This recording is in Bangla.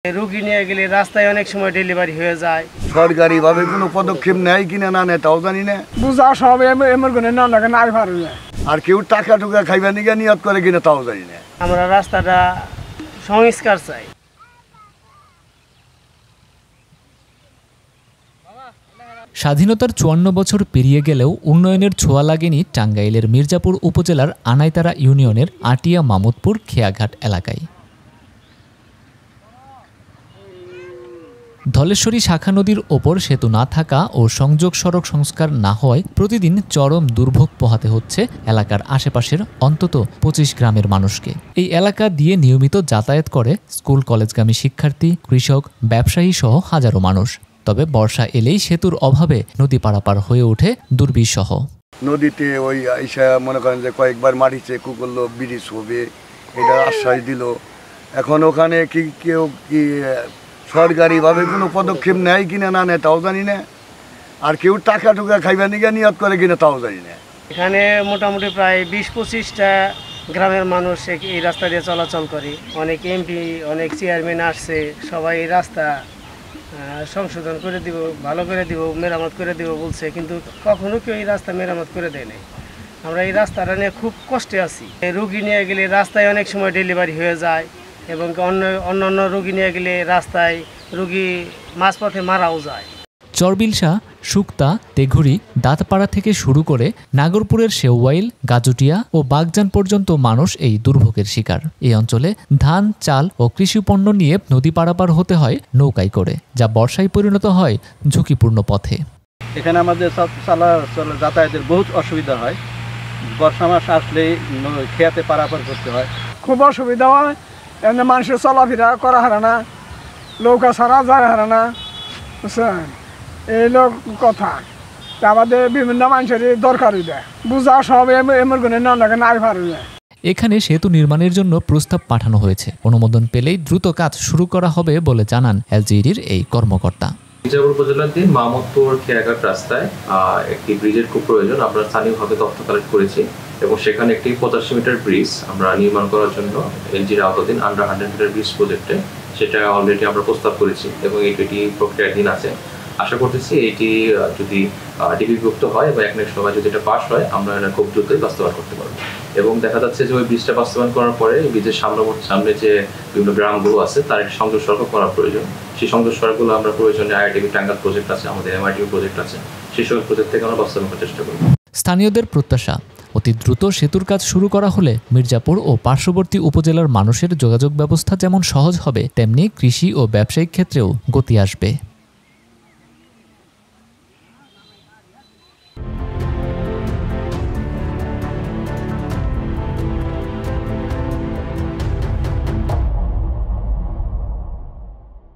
রোগী নিয়ে গেলে রাস্তায় অনেক সময় ডেলিভারি হয়ে যায়। সরকারিভাবে কোনো পদক্ষেপ নেয় কিনা না নেয় তাও জানি না। বুঝা সব এমন করে না লাগে নাই পারে আর কেউ টাকা টুকা খাইবা নিয়ে নিয়ত করে কিনা তাও জানি না। আমরা রাস্তাটা সংস্কার চাই। স্বাধীনতার ৫৪ বছর পেরিয়ে গেলেও উন্নয়নের ছোঁয়া লাগেনি টাঙ্গাইলের মির্জাপুর উপজেলার আনাইতারা ইউনিয়নের আটিয়া মামুদপুর খেয়াঘাট এলাকায়। ধলেশ্বরী শাখা নদীর ওপর সেতু না থাকা ও সংযোগ সড়ক সংস্কার না হওয়ায় প্রতিদিন চরম দুর্ভোগ পোহাতে হচ্ছে এলাকার আশেপাশের অন্তত ২৫ গ্রামের মানুষকে। এই এলাকা দিয়ে নিয়মিত যাতায়াত করে স্কুল কলেজগামী শিক্ষার্থী, কৃষক, ব্যবসায়ী সহ হাজারো মানুষ। তবে বর্ষা এলেই সেতুর অভাবে নদী পারাপার হয়ে ওঠে দুর্বিষহ। নদীতে ওই আইসা মনে করেন যে কয়েকবার মাটিতে কুকুরলো ব্রিজ হবে, এটা আশ্বাস দিল। এখন ওখানে কি কেউ কি সরকারিভাবে কোনো পদক্ষেপ নেয় কিনা না নেয় তাও জানি না। আর কেউ টাকা টুকা খাইবা নিয়ে নিয়ত করে কিনা তাও জানি না। এখানে মোটামুটি প্রায় ২০-২৫টা গ্রামের মানুষ এই রাস্তা দিয়ে চলাচল করে। অনেক এমপি, অনেক চেয়ারম্যান আসছে, সবাই এই রাস্তা সংশোধন করে দিব, ভালো করে দিব, মেরামত করে দিব বলছে, কিন্তু কখনো কেউ এই রাস্তা মেরামত করে দেয় নাই। আমরা এই রাস্তাটা নিয়ে খুব কষ্টে আছি। রোগী নিয়ে গেলে রাস্তায় অনেক সময় ডেলিভারি হয়ে যায় এবং অন্যান্য রোগী নিয়ে গেলে রাস্তায় রোগী মাঝপথে মারাও যায়। চরবিলসা, শুক্তা, তেঘুরি, দাঁতপাড়া থেকে শুরু করে নাগরপুরের শেওয়াইল, গাজুটিয়া ও বাগজান পর্যন্ত মানুষ এই দুর্ভোগের শিকার। এই অঞ্চলে ধান, চাল ও কৃষিপণ্য নিয়ে নদী পারাপার হতে হয় নৌকায় করে, যা বর্ষায় পরিণত হয় ঝুঁকিপূর্ণ পথে। এখানে আমাদের যাতায়াতের বহুত অসুবিধা হয়। বর্ষা মাস আসলেই খেয়াতে পারাপার করতে হয়, খুব অসুবিধা হয়। এমনি মানুষের চলাফেরা করা হারে না, নৌকা ছাড়া যায় হারে না, বুঝছেন? এই লোক কথা আমাদের বিভিন্ন মানুষের দরকারই দেয়, বুঝা সব এমন করে না লাগে নাই পারে। এখানে সেতু নির্মাণের জন্য প্রস্তাব পাঠানো হয়েছে। অনুমোদন পেলেই দ্রুত কাজ শুরু করা হবে বলে জানান এলজিইডির এই কর্মকর্তা। মির্জাপুর উপজেলাধীন মামুদপুর খেয়াঘাট রাস্তায় একটি ব্রিজের খুব প্রয়োজন। আমরা স্থানীয়ভাবে তথ্য কালেক্ট করেছি এবং সেখানে একটি ৮৫ মিটার ব্রিজ আমরা নির্মাণ করার জন্য এলজির আওতাধীন আন্ডার 100 মিটার ব্রিজ প্রজেক্টে সেটা অলরেডি আমরা প্রস্তাব করেছি এবং এটি প্রক্রিয়াধীন আছে। আশা করতেছি এটি যদি ডিবিভুক্ত হয় এবং এক নেক্সট সময় যদি এটা পাস হয় আমরা এটা খুব দ্রুতই বাস্তবায়ন করতে পারবো। এবং দেখা যাচ্ছে যে ওই ব্রিজটা বাস্তবায়ন করার পরে ব্রিজের সামনে যে বিভিন্ন গ্রামগুলো আছে তার একটি সংযোগ সড়ক করা প্রয়োজন। সেই সংযোগ সড়কগুলো আমরা প্রয়োজনে আইআইটিবি টাঙ্গাইল প্রজেক্ট আছে, আমাদের এমআইটিবি প্রজেক্ট আছে, সেই সব প্রজেক্ট থেকে আমরা বাস্তবায়ন করার চেষ্টা করব। স্থানীয়দের প্রত্যাশা, অতি দ্রুত সেতুর কাজ শুরু করা হলে মির্জাপুর ও পার্শ্ববর্তী উপজেলার মানুষের যোগাযোগ ব্যবস্থা যেমন সহজ হবে, তেমনি কৃষি ও ব্যবসায়িক ক্ষেত্রেও গতি আসবে।